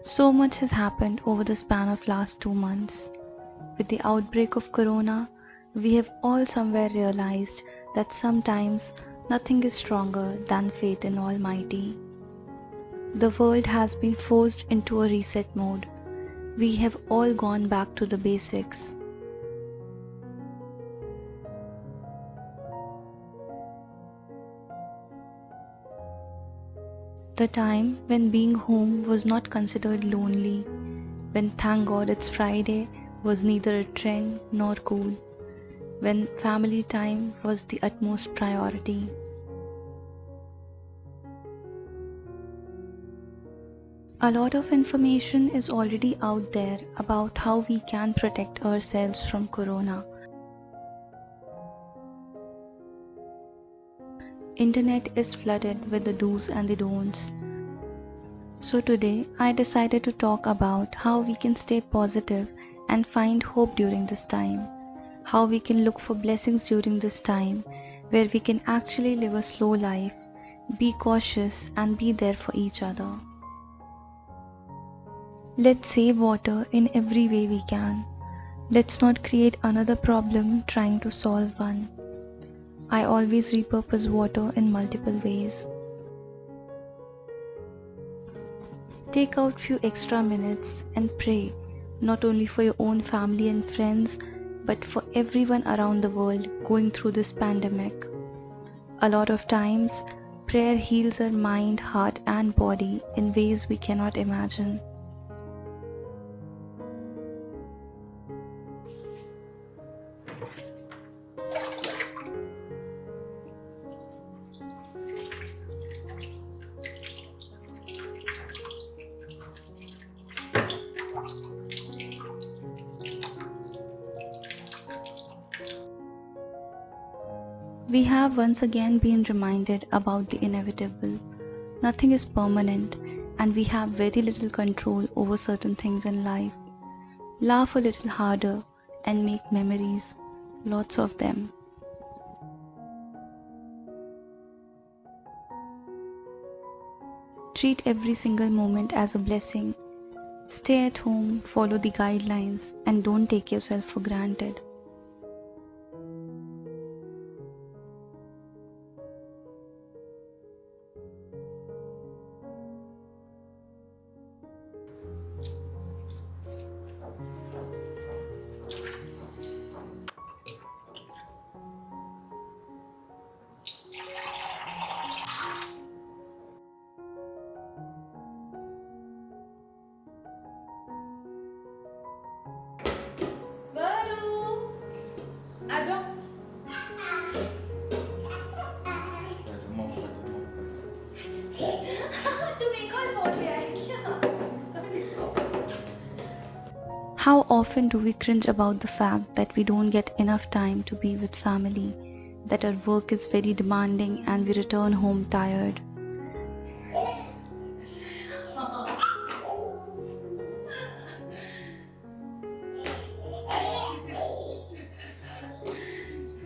So much has happened over the span of last 2 months. With the outbreak of corona, we have all somewhere realized that sometimes nothing is stronger than faith in Almighty. The world has been forced into a reset mode. We have all gone back to the basics. The time when being home was not considered lonely, when thank God it's Friday was neither a trend nor cool, when family time was the utmost priority. A lot of information is already out there about how we can protect ourselves from corona. Internet is flooded with the do's and the don'ts. So today I decided to talk about how we can stay positive and find hope during this time. How we can look for blessings during this time where we can actually live a slow life, be cautious and be there for each other. Let's save water in every way we can. Let's not create another problem trying to solve one. I always repurpose water in multiple ways. Take out few extra minutes and pray, not only for your own family and friends, but for everyone around the world going through this pandemic. A lot of times, prayer heals our mind, heart, and body in ways we cannot imagine. We have once again been reminded about the inevitable. Nothing is permanent, and we have very little control over certain things in life. Laugh a little harder and make memories, lots of them. Treat every single moment as a blessing. Stay at home, follow the guidelines, and don't take yourself for granted. वरू आ जाओ तुम एक और phone ले आए क्या How often do we cringe about the fact that we don't get enough time to be with family, that our work is very demanding and we return home tired?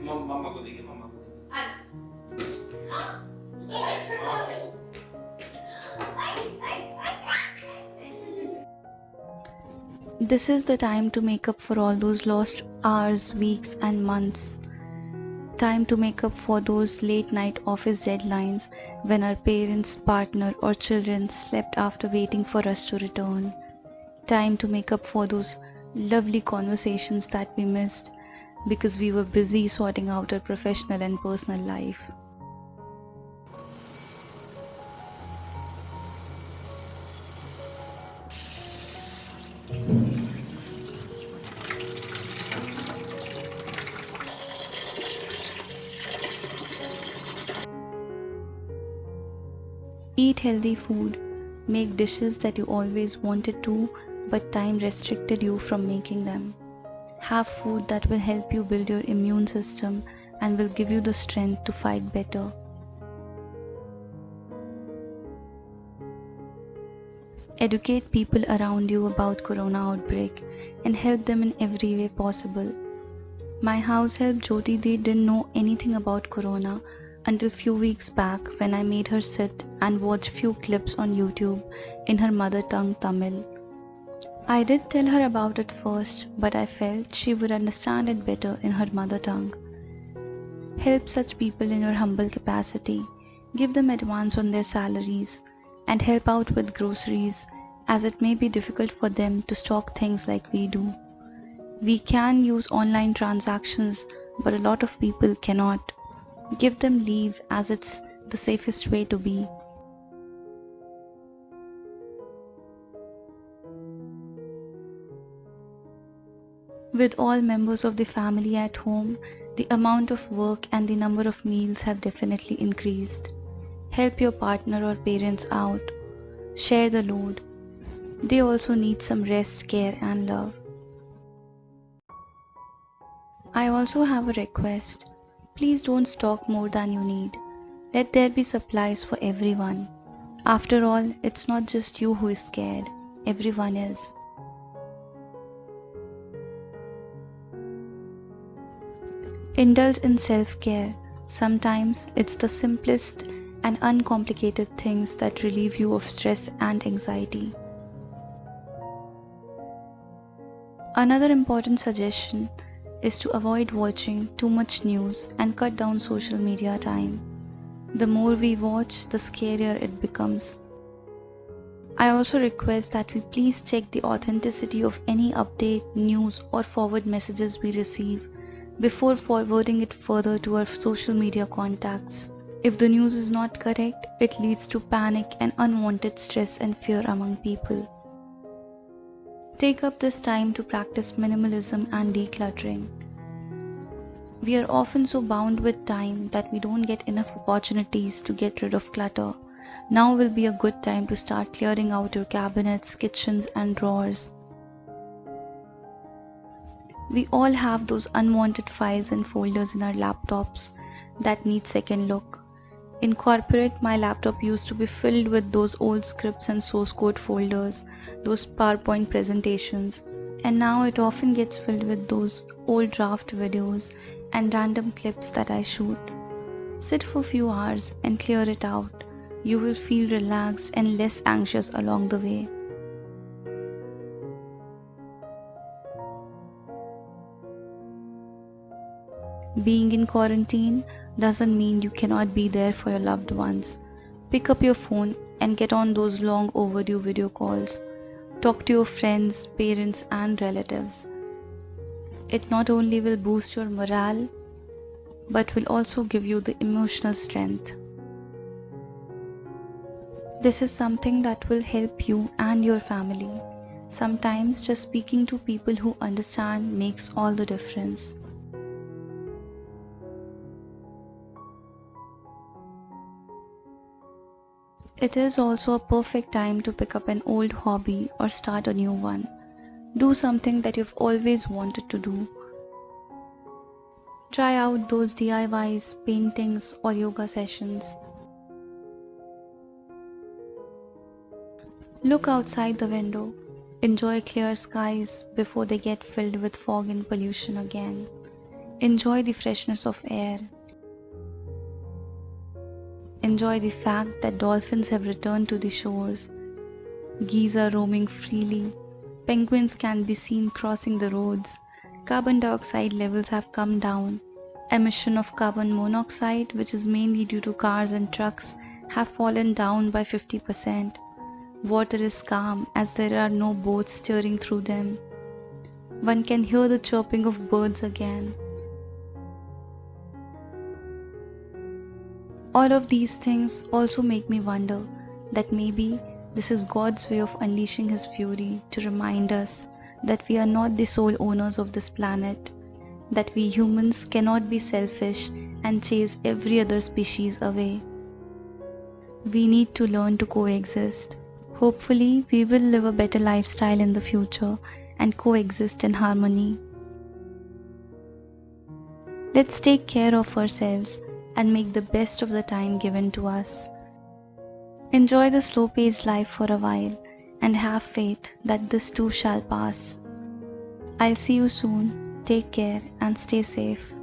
मम्मा को देखिए मम्मा को This is the time to make up for all those lost hours, weeks, and months. Time to make up for those late night office deadlines when our parents, partner, or children slept after waiting for us to return. Time to make up for those lovely conversations that we missed because we were busy sorting out our professional and personal life. Eat healthy food. Make dishes that you always wanted to, but time restricted you from making them. Have food that will help you build your immune system and will give you the strength to fight better. Educate people around you about corona outbreak and help them in every way possible. My house help Jyoti, they didn't know anything about corona until few weeks back when I made her sit and watch few clips on YouTube in her mother tongue Tamil. I did tell her about it first, but I felt she would understand it better in her mother tongue. Help such people in your humble capacity. Give them advance on their salaries and help out with groceries, as it may be difficult for them to stock things like we do. We can use online transactions, but a lot of people cannot. Give them leave, as it's the safest way to be. With all members of the family at home, the amount of work and the number of meals have definitely increased. Help your partner or parents out. Share the load. They also need some rest, care, and love. I also have a request. Please don't stock more than you need. Let there be supplies for everyone. After all, it's not just you who is scared, everyone is. Indulge in self care. Sometimes it's the simplest and uncomplicated things that relieve you of stress and anxiety. Another important suggestion is to avoid watching too much news and cut down social media time. The more we watch, the scarier it becomes. I also request that we please check the authenticity of any update, news, or forward messages we receive before forwarding it further to our social media contacts. If the news is not correct, it leads to panic and unwanted stress and fear among people. Take up this time to practice minimalism and decluttering. We are often so bound with time that we don't get enough opportunities to get rid of clutter. Now will be a good time to start clearing out your cabinets, kitchens, and drawers. We all have those unwanted files and folders in our laptops that need second look. In corporate, my laptop used to be filled with those old scripts and source code folders, those PowerPoint presentations, and now it often gets filled with those old draft videos and random clips that I shoot. Sit for a few hours and clear it out. You will feel relaxed and less anxious along the way. Being in quarantine doesn't mean you cannot be there for your loved ones. Pick up your phone and get on those long overdue video calls. Talk to your friends, parents, and relatives. It not only will boost your morale, but will also give you the emotional strength. This is something that will help you and your family. Sometimes just speaking to people who understand makes all the difference. It is also a perfect time to pick up an old hobby or start a new one. Do something that you've always wanted to do. Try out those DIYs, paintings, or yoga sessions. Look outside the window. Enjoy clear skies before they get filled with fog and pollution again. Enjoy the freshness of air. Enjoy the fact that dolphins have returned to the shores. Geese are roaming freely. Penguins can be seen crossing the roads. Carbon dioxide levels have come down. Emission of carbon monoxide, which is mainly due to cars and trucks, have fallen down by 50%. Water is calm as there are no boats steering through them. One can hear the chirping of birds again. All of these things also make me wonder that maybe this is God's way of unleashing His fury to remind us that we are not the sole owners of this planet, that we humans cannot be selfish and chase every other species away. We need to learn to coexist. Hopefully, we will live a better lifestyle in the future and coexist in harmony. Let's take care of ourselves and make the best of the time given to us. Enjoy the slow-paced life for a while and have faith that this too shall pass. I'll see you soon. Take care and stay safe.